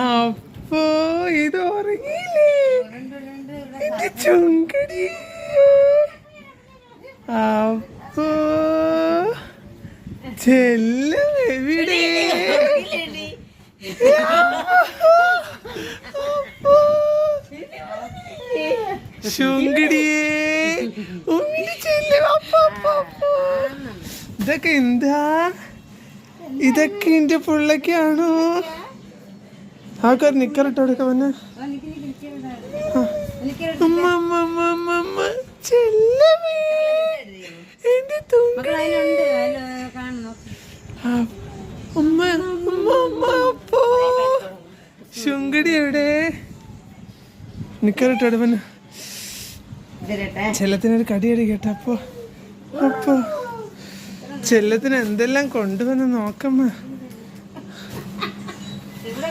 അപ്പോ ഇത് ഉറങ്ങിയില്ലേ എന്റെ ചുങ്കടി? അപ്പോ ചെല്ലം എവിടെ? ശുങ്കടിയേ ഉമ്മിന്റെ ചെല്ലം. ഇതൊക്കെ എന്താ? ഇതൊക്കെ എന്റെ പിള്ളക്കാണോ? ആൾക്കാർ നിക്കറിട്ട് കൊടുക്ക വന്നെ. എന്റെ ശുങ്കടി എവിടെ? നിക്കറിട്ടോട് പിന്നെ ചെല്ലത്തിനൊരു കടിയടി കേട്ട. അപ്പൊ ചെല്ലത്തിന് എന്തെല്ലാം കൊണ്ടുവന്ന് നോക്കമ്മ.